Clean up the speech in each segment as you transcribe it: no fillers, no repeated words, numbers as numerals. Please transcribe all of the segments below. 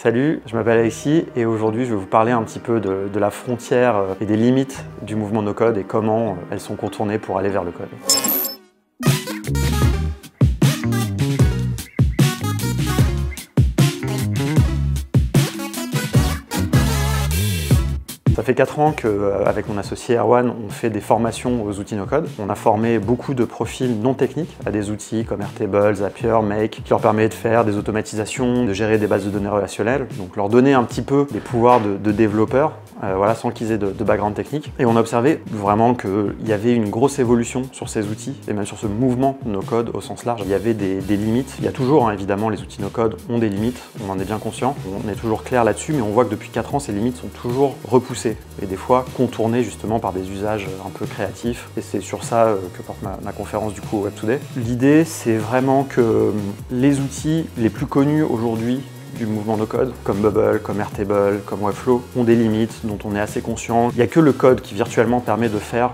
Salut, je m'appelle Alexis et aujourd'hui je vais vous parler un petit peu de la frontière et des limites du mouvement no-code et comment elles sont contournées pour aller vers le code. Ça fait 4 ans qu'avec mon associé Erwan, on fait des formations aux outils no-code. On a formé beaucoup de profils non techniques à des outils comme Airtable, Zapier, Make, qui leur permet de faire des automatisations, de gérer des bases de données relationnelles, donc leur donner un petit peu des pouvoirs de développeurs, voilà, sans qu'ils aient de background technique. Et on a observé vraiment qu'il y avait une grosse évolution sur ces outils, et même sur ce mouvement no-code au sens large. Il y avait des limites. Il y a toujours, évidemment, les outils no-code ont des limites, on en est bien conscient. On est toujours clair là-dessus, mais on voit que depuis 4 ans, ces limites sont toujours repoussées et des fois contournées justement par des usages un peu créatifs. Et c'est sur ça que porte ma conférence du coup au Web Today. L'idée, c'est vraiment que les outils les plus connus aujourd'hui du mouvement no-code, comme Bubble, comme Airtable, comme Webflow, ont des limites dont on est assez conscient. Il n'y a que le code qui virtuellement permet de faire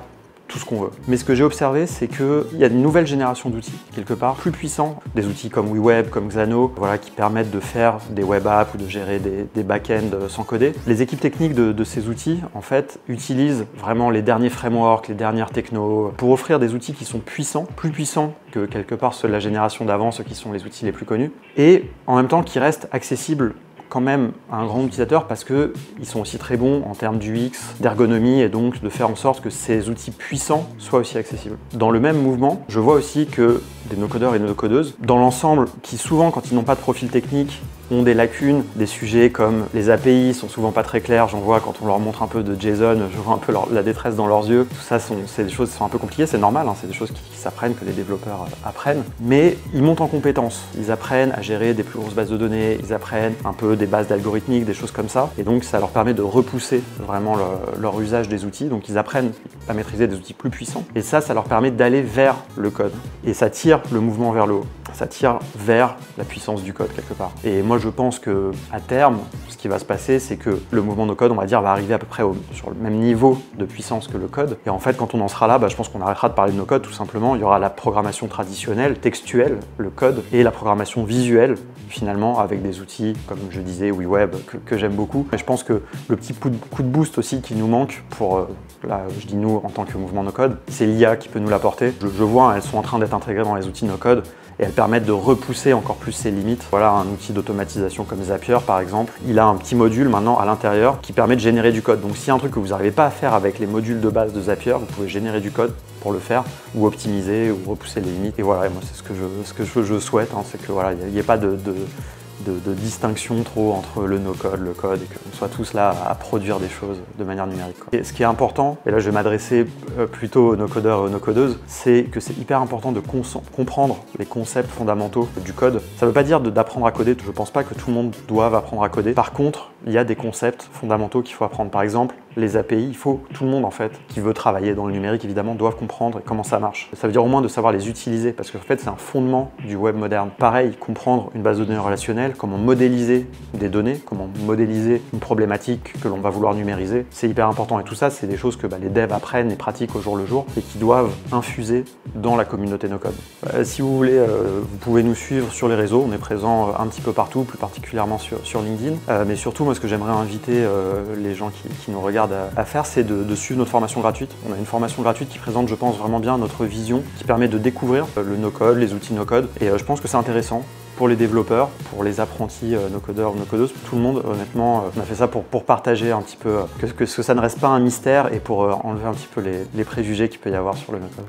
tout ce qu'on veut. Mais ce que j'ai observé, c'est qu'il y a une nouvelle génération d'outils, quelque part, plus puissants. Des outils comme WeWeb, comme Xano, voilà, qui permettent de faire des web apps ou de gérer des back-ends sans coder. Les équipes techniques de ces outils, en fait, utilisent vraiment les derniers frameworks, les dernières technos, pour offrir des outils qui sont puissants, plus puissants que quelque part ceux de la génération d'avant, ceux qui sont les outils les plus connus, et en même temps qui restent accessibles quand même à un grand utilisateur parce qu'ils sont aussi très bons en termes d'UX, d'ergonomie et donc de faire en sorte que ces outils puissants soient aussi accessibles. Dans le même mouvement, je vois aussi que des no-codeurs et no-codeuses, dans l'ensemble, qui souvent, quand ils n'ont pas de profil technique, ont des lacunes, des sujets comme les API sont souvent pas très clairs, j'en vois quand on leur montre un peu de JSON, je vois un peu la détresse dans leurs yeux. Tout ça, c'est des choses qui sont un peu compliquées, c'est normal, c'est des choses qui s'apprennent, que les développeurs apprennent. Mais ils montent en compétences, ils apprennent à gérer des plus grosses bases de données, ils apprennent un peu des bases d'algorithmiques, des choses comme ça. Et donc ça leur permet de repousser vraiment leur usage des outils. Donc ils apprennent à maîtriser des outils plus puissants. Et ça leur permet d'aller vers le code. Et ça tire le mouvement vers le haut. Ça tire vers la puissance du code quelque part. Et moi je pense que à terme, ce qui va se passer, c'est que le mouvement no code, on va dire, va arriver à peu près sur le même niveau de puissance que le code. Et en fait, quand on en sera là, je pense qu'on arrêtera de parler de no code tout simplement. Il y aura la programmation traditionnelle, textuelle, le code, et la programmation visuelle, finalement, avec des outils comme je disais, WeWeb, que j'aime beaucoup. Et je pense que le petit coup de boost aussi qui nous manque pour, là je dis nous en tant que mouvement no code, c'est l'IA qui peut nous l'apporter. Je vois, elles sont en train d'être intégrées dans les outils no code. Et elles permettent de repousser encore plus ses limites. Voilà, un outil d'automatisation comme Zapier par exemple, il a un petit module maintenant à l'intérieur qui permet de générer du code. Donc s'il y a un truc que vous n'arrivez pas à faire avec les modules de base de Zapier, vous pouvez générer du code pour le faire, ou optimiser, ou repousser les limites. Et voilà, et moi c'est ce que je souhaite, c'est que voilà, il n'y ait pas de distinction trop entre le no-code, le code, et qu'on soit tous là à produire des choses de manière numérique. Et ce qui est important, et là je vais m'adresser plutôt aux no-codeurs et aux no-codeuses, c'est que c'est hyper important de comprendre les concepts fondamentaux du code. Ça ne veut pas dire d'apprendre à coder, je ne pense pas que tout le monde doive apprendre à coder. Par contre, il y a des concepts fondamentaux qu'il faut apprendre. Par exemple, les API, il faut tout le monde en fait qui veut travailler dans le numérique évidemment doivent comprendre comment ça marche. Ça veut dire au moins de savoir les utiliser parce qu'en fait c'est un fondement du web moderne. Pareil, comprendre une base de données relationnelle, comment modéliser des données, comment modéliser une problématique que l'on va vouloir numériser, c'est hyper important et tout ça c'est des choses que les devs apprennent et pratiquent au jour le jour et qui doivent infuser dans la communauté no-code. Si vous voulez, vous pouvez nous suivre sur les réseaux, on est présent un petit peu partout, plus particulièrement sur LinkedIn, mais surtout moi ce que j'aimerais inviter les gens qui nous regardent à faire, c'est de suivre notre formation gratuite. On a une formation gratuite qui présente, je pense, vraiment bien notre vision, qui permet de découvrir le no-code, les outils no-code. Et je pense que c'est intéressant pour les développeurs, pour les apprentis no-codeurs ou no-codeuses, tout le monde, honnêtement, on a fait ça pour partager un petit peu, que ça ne reste pas un mystère et pour enlever un petit peu les préjugés qu'il peut y avoir sur le no-code.